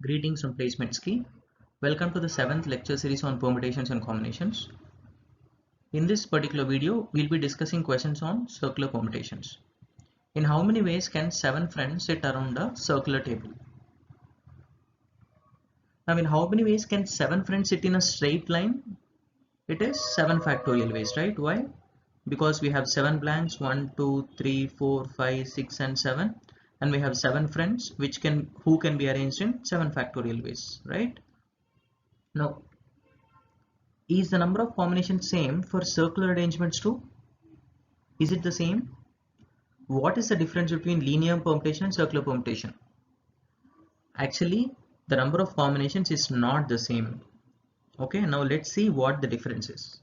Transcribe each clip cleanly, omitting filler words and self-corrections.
Greetings from Placement Ski. Welcome to the 7th lecture series on permutations and combinations. In this particular video, we'll be discussing questions on circular permutations. In how many ways can 7 friends sit around a circular table? How many ways can 7 friends sit in a straight line? It is 7 factorial ways, right? Why? Because we have 7 blanks, 1, 2, 3, 4, 5, 6 and 7. And we have 7 friends who can be arranged in 7 factorial ways, right? Now, is the number of combinations same for circular arrangements too? Is it the same? What is the difference between linear permutation and circular permutation? Actually, the number of combinations is not the same. Okay, now let's see what the difference is.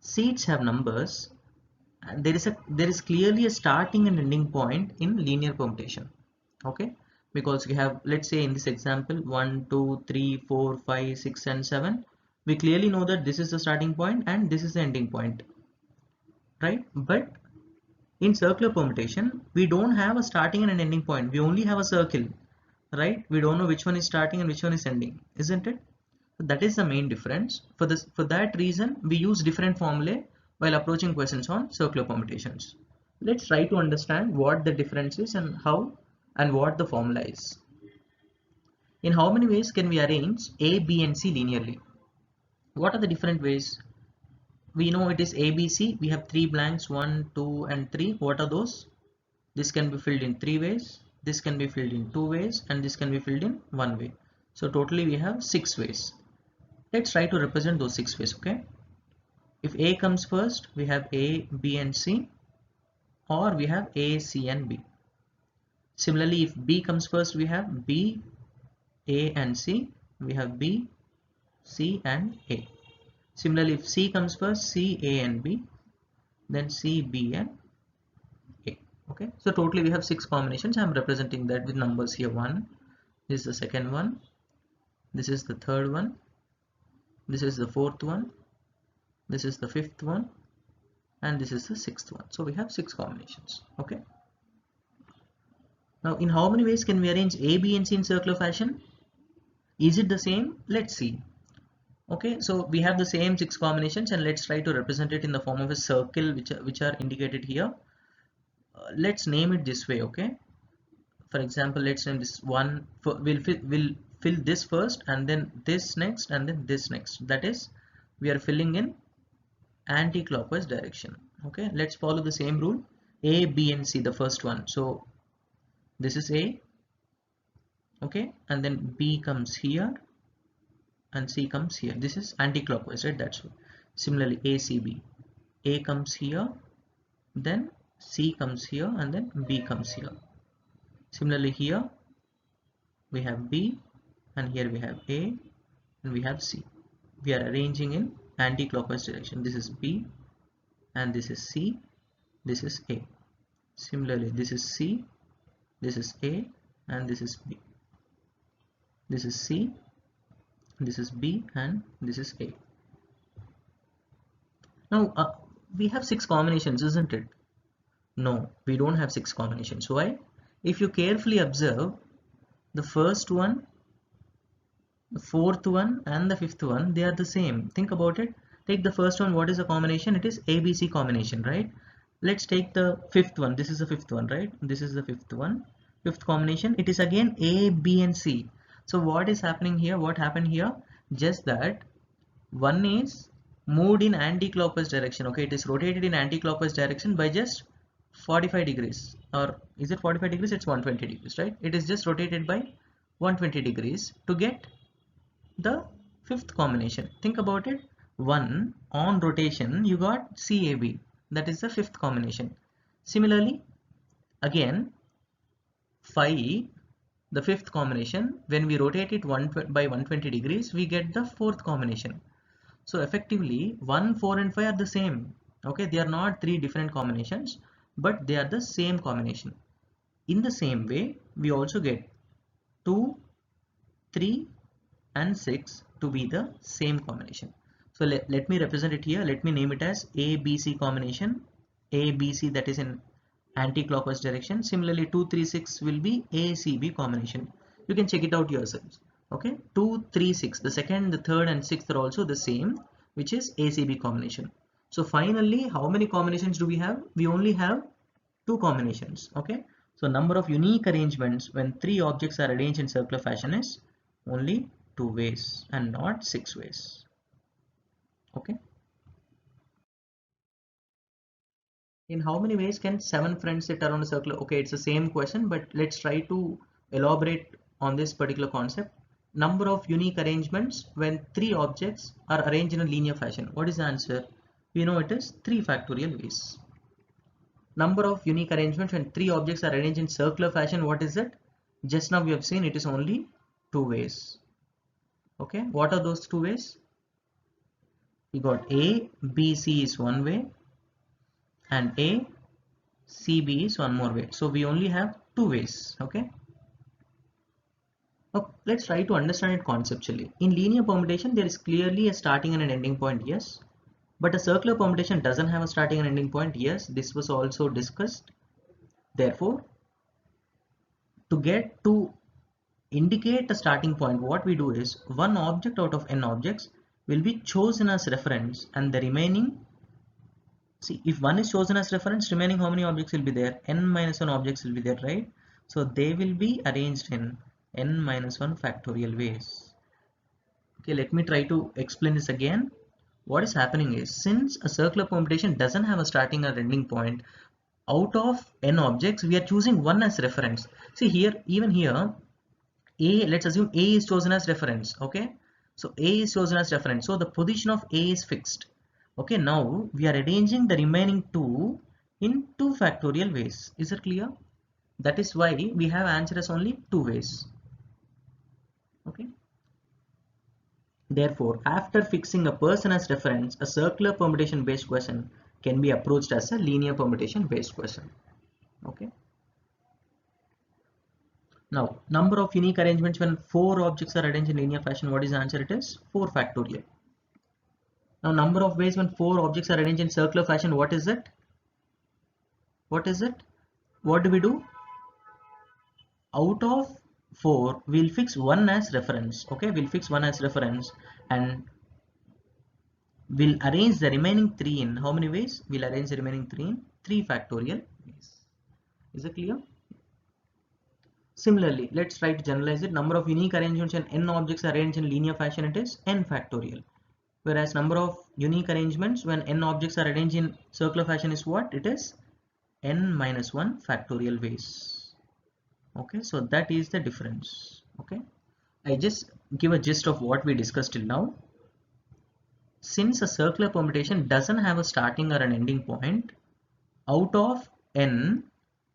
Seeds have numbers, and there is clearly a starting and ending point in linear permutation. Okay, because we have, let's say in this example, 1, 2, 3, 4, 5, 6 and 7. We clearly know that this is the starting point and this is the ending point, right? But in circular permutation, we don't have a starting and an ending point. We only have a circle, right? We don't know which one is starting and which one is ending, isn't it? So that is the main difference. For that reason, we use different formulae while approaching questions on circular permutations. Let's try to understand what the difference is and how and what the formula is. In how many ways can we arrange A, B and C linearly? What are the different ways? We know it is ABC. We have 3 blanks, 1, 2 and 3. What are those? This can be filled in 3 ways, this can be filled in 2 ways, and this can be filled in 1 way. So totally we have 6 ways. Let's try to represent those 6 ways, okay? If A comes first, we have A, B and C, or we have A, C and B. Similarly, if B comes first, we have B, A and C, we have B, C and A. Similarly, if C comes first, C, A and B, then C, B and A. Okay, so totally we have 6 combinations. I'm representing that with numbers here. 1, this is the second one, this is the third one, this is the fourth one, this is the fifth one, and this is the sixth one. So we have 6 combinations. Okay, now in how many ways can we arrange A, B and C in circular fashion? Is it the same? Let's see. Okay, so we have the same 6 combinations, and let's try to represent it in the form of a circle which are indicated here. Let's name it this way. Okay, for example, let's name this one. We'll fill this first, and then this next, and then this next. That is, we are filling in anti-clockwise direction. Okay, let's follow the same rule. A, B and C, the first one. So this is A. Okay, and then B comes here and C comes here. This is anti-clockwise, right? That's why. Similarly, A, C, B. A comes here, then C comes here, and then B comes here. Similarly, here we have B, and here we have A, and we have C. We are arranging in anti-clockwise direction. This is B, and this is C, this is A. Similarly, this is C, this is A, and this is B. This is C, this is B, and this is A. Now we have 6 combinations, isn't it? No, we don't have 6 combinations. Why? If you carefully observe, the first one, the fourth one and the fifth one, they are the same. Think about it. Take the first one. What is the combination? It is ABC combination, right? Let's take the fifth one. This is the fifth one, right? This is the fifth one. Fifth combination. It is again A, B and C. So what is happening here? What happened here? Just that one is moved in anti-clockwise direction. Okay, it is rotated in anti-clockwise direction by just 45 degrees. Or is it 45 degrees? It's 120 degrees, right? It is just rotated by 120 degrees to get the fifth combination. Think about it. 1 on rotation, you got CAB. That is the fifth combination. Similarly, again 5, the fifth combination, when we rotate it by 120 degrees, we get the fourth combination. So effectively 1, 4 and 5 are the same. Okay, they are not 3 different combinations, but they are the same combination. In the same way, we also get 2, 3 and 6 to be the same combination. So let me represent it here. Let me name it as ABC combination. ABC, that is in anti-clockwise direction. Similarly, 2, 3, 6 will be ACB combination. You can check it out yourselves. Okay, 2, 3, 6. The second, the third, and sixth are also the same, which is ACB combination. So finally, how many combinations do we have? We only have 2 combinations. Okay, so number of unique arrangements when 3 objects are arranged in circular fashion is only 2 ways and not 6 ways. Okay. In how many ways can 7 friends sit around a circle? Okay, it's the same question, but let's try to elaborate on this particular concept. Number of unique arrangements when 3 objects are arranged in a linear fashion. What is the answer? We know it is 3 factorial ways. Number of unique arrangements when 3 objects are arranged in circular fashion. What is it? Just now we have seen it is only 2 ways. Okay, what are those 2 ways? We got A, B, C is 1 way, and A, CB is one more way. So we only have 2 ways. Okay. Now let's try to understand it conceptually. In linear permutation, there is clearly a starting and an ending point. Yes. But a circular permutation doesn't have a starting and ending point. Yes. This was also discussed. Therefore, to indicate a starting point, what we do is one object out of n objects will be chosen as reference, and the remaining, see, if one is chosen as reference, remaining how many objects will be there? N minus 1 objects will be there, right? So they will be arranged in n minus 1 factorial ways. Okay, let me try to explain this again. What is happening is, since a circular permutation doesn't have a starting or ending point, out of n objects, we are choosing one as reference. See here, even here, A, let's assume A is chosen as reference. Okay, so A is chosen as reference. So the position of A is fixed. Okay, now we are arranging the remaining 2 in 2 factorial ways. Is it clear? That is why we have answer as only 2 ways. Okay. Therefore, after fixing a person as reference, a circular permutation based question can be approached as a linear permutation based question. Okay. Now, number of unique arrangements when 4 objects are arranged in linear fashion, what is the answer? It is 4 factorial. Now, number of ways when 4 objects are arranged in circular fashion, what is it? What is it? What do we do? Out of 4, we'll fix 1 as reference. Okay, we'll fix 1 as reference, and we'll arrange the remaining 3 in how many ways? We'll arrange the remaining 3 in 3 factorial ways. Is it clear? Similarly, let's try to generalize it. Number of unique arrangements when n objects are arranged in linear fashion, it is n factorial. Whereas number of unique arrangements when n objects are arranged in circular fashion is what? It is n minus 1 factorial ways. Okay, so that is the difference. Okay, I just give a gist of what we discussed till now. Since a circular permutation doesn't have a starting or an ending point, out of n,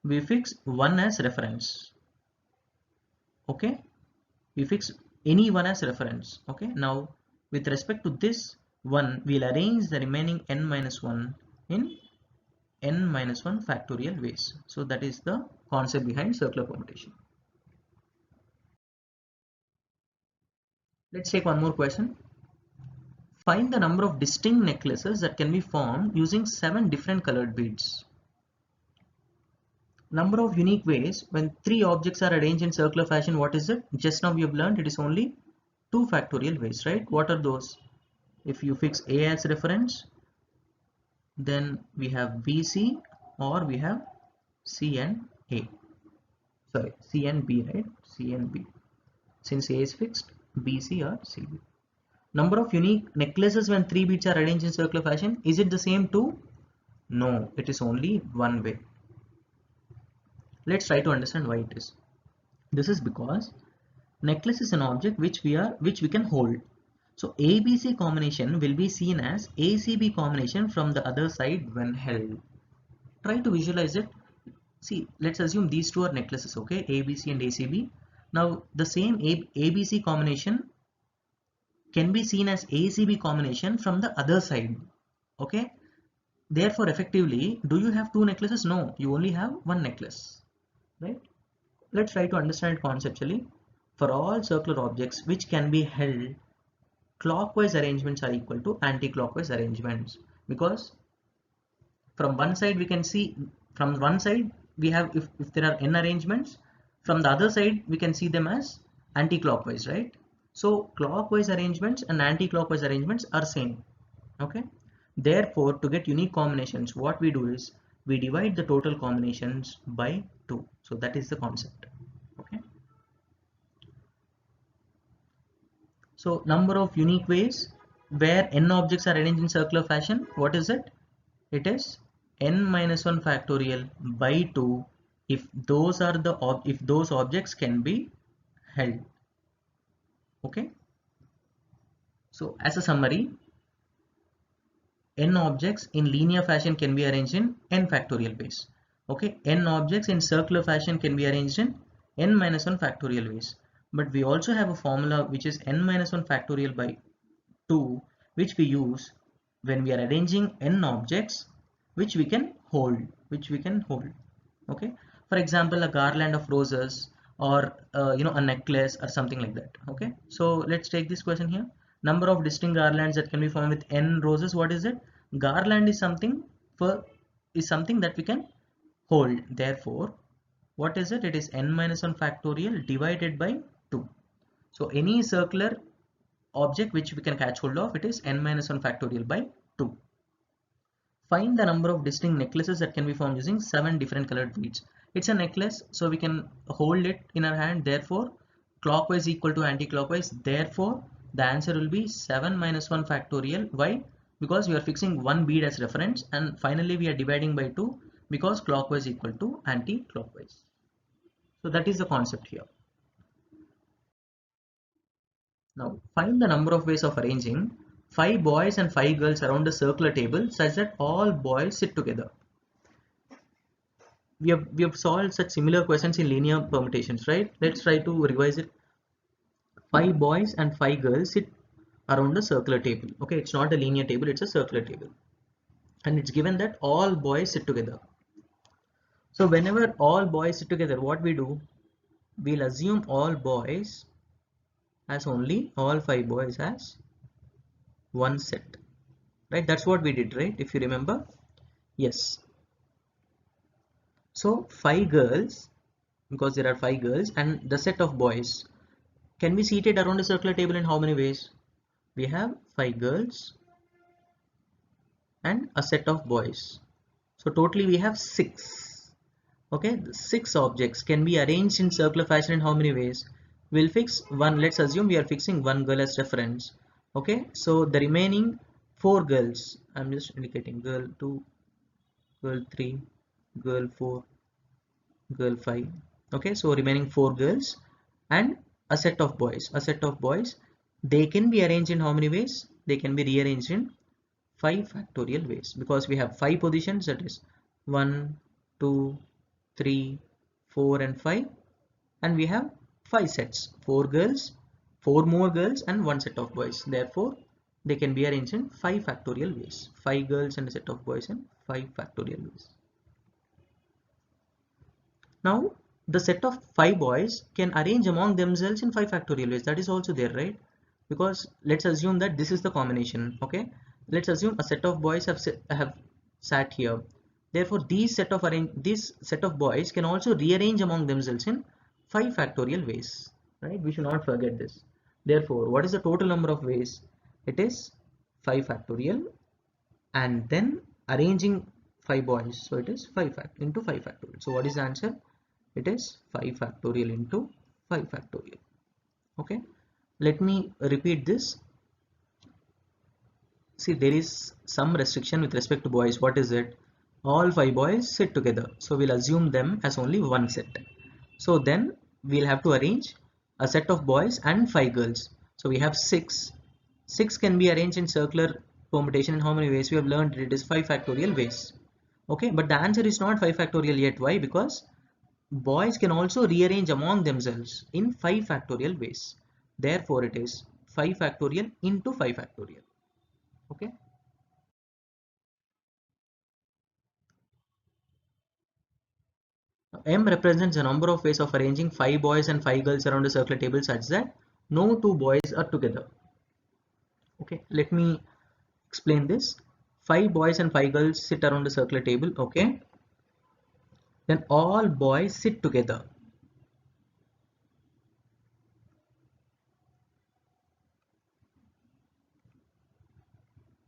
we fix 1 as reference. Okay, we fix any one as reference. Okay, now with respect to this one, we'll arrange the remaining n minus 1 in n minus 1 factorial ways. So that is the concept behind circular permutation. Let's take one more question. Find the number of distinct necklaces that can be formed using 7 different colored beads. Number of unique ways when 3 objects are arranged in circular fashion, what is it? Just now we have learned it is only 2 factorial ways, right? What are those? If you fix A as reference, then we have BC, or we have C and A. Sorry, C and B, right? C and B. Since A is fixed, BC or CB. Number of unique necklaces when 3 beads are arranged in circular fashion, is it the same too? No, it is only one way. Let's try to understand why it is. This is because necklace is an object which we can hold. So ABC combination will be seen as ACB combination from the other side when held. Try to visualize it. See, let's assume these two are necklaces, okay? ABC and ACB. Now the same ABC combination can be seen as ACB combination from the other side, okay? Therefore, effectively, do you have 2 necklaces? No, you only have 1 necklace, right? Let's try to understand it conceptually. For all circular objects which can be held, clockwise arrangements are equal to anti-clockwise arrangements, because from one side we can see, from one side we have, if there are n arrangements, From the other side, we can see them as anti-clockwise, right? So clockwise arrangements and anti-clockwise arrangements are same. Okay. Therefore, to get unique combinations, what we do is we divide the total combinations by 2. So that is the concept. Okay. So number of unique ways where n objects are arranged in circular fashion. What is it? It is n minus 1 factorial by 2 if those objects can be held. Okay. So as a summary, n objects in linear fashion can be arranged in n factorial ways. Okay, n objects in circular fashion can be arranged in n minus 1 factorial ways. But we also have a formula which is n minus 1 factorial by 2, which we use when we are arranging n objects which we can hold, Okay, for example, a garland of roses, or a necklace or something like that. Okay, so let's take this question here. Number of distinct garlands that can be formed with n roses. What is it? Garland is something that we can hold. Therefore, what is it? It is n minus 1 factorial divided by 2. So any circular object which we can catch hold of, it is n minus 1 factorial by 2. Find the number of distinct necklaces that can be formed using 7 different colored beads. It's a necklace, so we can hold it in our hand. Therefore, clockwise equal to anti-clockwise. Therefore, the answer will be 7 minus 1 factorial. Why? Because we are fixing one bead as reference, and finally we are dividing by 2 because clockwise equal to anti-clockwise. So that is the concept here. Now find the number of ways of arranging 5 boys and 5 girls around a circular table such that all boys sit together. We have solved such similar questions in linear permutations, right? Let's try to revise it. 5 boys and 5 girls sit around a circular table. Okay, it's not a linear table, it's a circular table. And it's given that all boys sit together. So whenever all boys sit together, what we do? We'll assume all boys as only all 5 boys as one set, right? That's what we did, right? If you remember. Yes. So 5 girls, because there are 5 girls, and the set of boys can be seated around a circular table in how many ways? We have 5 girls and a set of boys. So totally we have 6. Okay, the 6 objects can be arranged in circular fashion in how many ways? We'll fix one. Let's assume we are fixing one girl as reference. Okay, so the remaining 4 girls, I'm just indicating girl 2, girl 3, girl 4, girl 5. Okay, so remaining 4 girls and a set of boys. They can be arranged in how many ways? They can be rearranged in 5 factorial ways, because we have 5 positions, that is 1, 2, 3, 4 and 5, and we have 5 sets, 4 girls, 4 more girls and 1 set of boys. Therefore, they can be arranged in 5 factorial ways. 5 girls and a set of boys in 5 factorial ways. Now, the set of 5 boys can arrange among themselves in 5 factorial ways. That is also there, right? Because let's assume that this is the combination. Okay, let's assume a set of boys have sat here. Therefore, this set of boys can also rearrange among themselves in 5 factorial ways, right? We should not forget this. Therefore, what is the total number of ways? It is 5 factorial, and then arranging 5 boys, so it is 5 into 5 factorial. So what is the answer? It is 5 factorial into 5 factorial. Okay, let me repeat this. See, there is some restriction with respect to boys. What is it? All 5 boys sit together, so we'll assume them as only one set. So then we'll have to arrange a set of boys and 5 girls. So we have 6. 6 can be arranged in circular permutation in how many ways? We have learned it is 5 factorial ways. Okay, but the answer is not 5 factorial yet. Why? Because boys can also rearrange among themselves in 5 factorial ways. Therefore, it is 5 factorial into 5 factorial. Okay. M represents the number of ways of arranging 5 boys and 5 girls around a circular table such that no 2 boys are together. Okay, let me explain this. 5 boys and 5 girls sit around a circular table. Okay, then all boys sit together.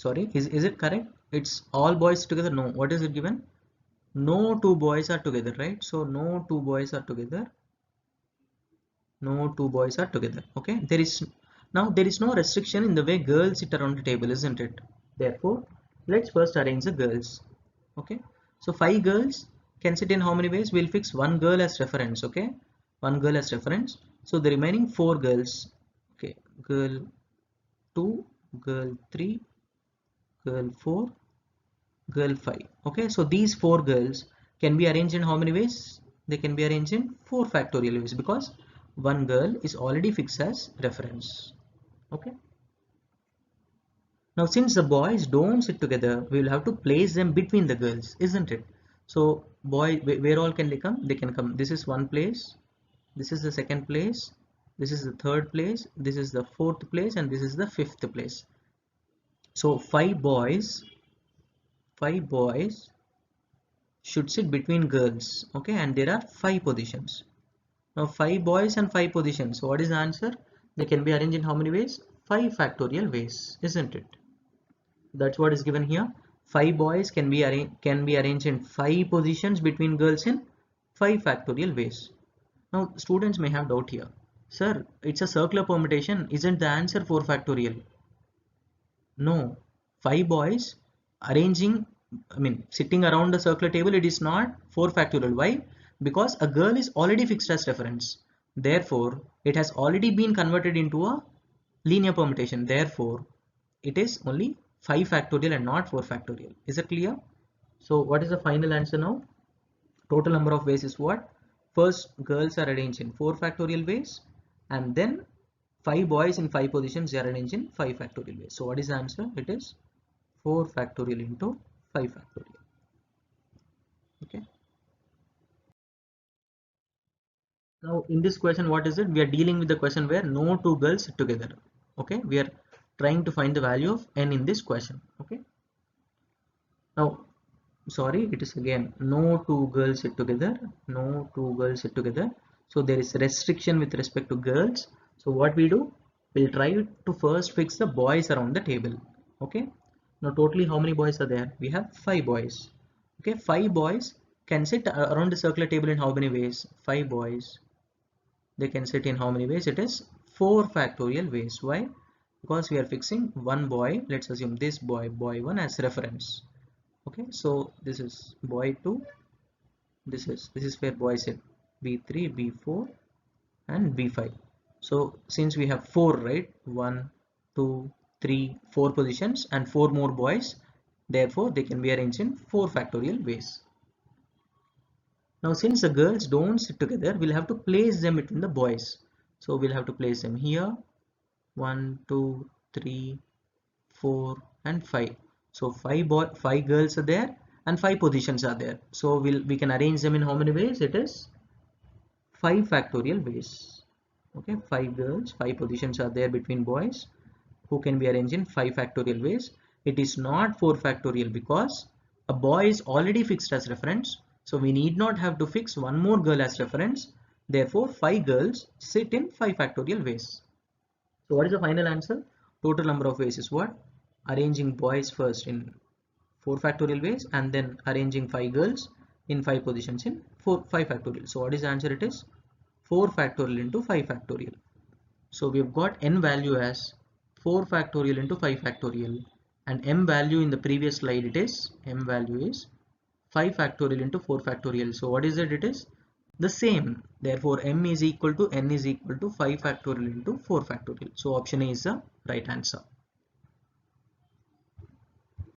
Sorry, is it correct? It's all boys together. No, what is it given? No two boys are together, right? So no two boys are together. No two boys are together. Okay, there is no restriction in the way girls sit around the table, isn't it? Therefore, let's first arrange the girls. Okay, so 5 girls can sit in how many ways? We'll fix one girl as reference. Okay, one girl as reference. So the remaining 4 girls, okay, girl 2, girl 3, girl 4, girl 5. Okay, so these 4 girls can be arranged in how many ways? They can be arranged in 4 factorial ways because one girl is already fixed as reference. Okay, now since the boys don't sit together, we will have to place them between the girls, isn't it? So boy, where all can they come? They can come, this is one place, this is the second place, this is the third place, this is the fourth place, and this is the fifth place. So five boys should sit between girls. Okay, and there are 5 positions. Now 5 boys and 5 positions. So what is the answer? They can be arranged in how many ways? 5 factorial ways, isn't it? That's what is given here. 5 boys can be arranged in 5 positions between girls in 5 factorial ways. Now students may have doubt here. Sir, it's a circular permutation. Isn't the answer 4 factorial? No. 5 boys sitting around the circular table, it is not 4 factorial. Why? Because a girl is already fixed as reference. Therefore, it has already been converted into a linear permutation. Therefore, it is only 5 factorial and not 4 factorial. Is it clear? So what is the final answer now? Total number of ways is what? First, girls are arranged in 4 factorial ways, and then 5 boys in 5 positions are arranged in 5 factorial ways. So what is the answer? It is 4 factorial into 5 factorial. Okay. Now in this question, what is it? We are dealing with the question where no two girls sit together. Okay. We are trying to find the value of n in this question. Okay. Now, sorry, it is again no two girls sit together. No two girls sit together. So there is restriction with respect to girls. So what we do? We'll try to first fix the boys around the table. Okay. Now totally how many boys are there? We have 5 boys. Okay, 5 boys can sit around the circular table in how many ways? 5 boys. They can sit in how many ways? It is 4 factorial ways. Why? Because we are fixing one boy. Let's assume this boy, boy 1 as reference. Okay, so this is boy 2. This is where boys sit, B3, B4, and B5. So since we have 4, right? 1, 2, 3, 4 positions and 4 more boys, therefore they can be arranged in 4 factorial ways. Now since the girls don't sit together, we'll have to place them between the boys. So we'll have to place them here, 1, 2, 3, 4, and 5. So 5 girls are there and 5 positions are there. So we can arrange them in how many ways? It is 5 factorial ways. Okay, 5 girls, 5 positions are there between boys who can be arranged in 5 factorial ways. It is not 4 factorial because a boy is already fixed as reference. So we need not have to fix one more girl as reference. Therefore, 5 girls sit in 5 factorial ways. So what is the final answer? Total number of ways is what? Arranging boys first in 4 factorial ways and then arranging 5 girls in 5 positions in 5 factorial. So what is the answer? It is 4 factorial into 5 factorial. So we have got n value as 4 factorial into 5 factorial, and m value in the previous slide, it is m value is 5 factorial into 4 factorial. So what is it? It is the same. Therefore m is equal to n is equal to 5 factorial into 4 factorial. So option A is the right answer.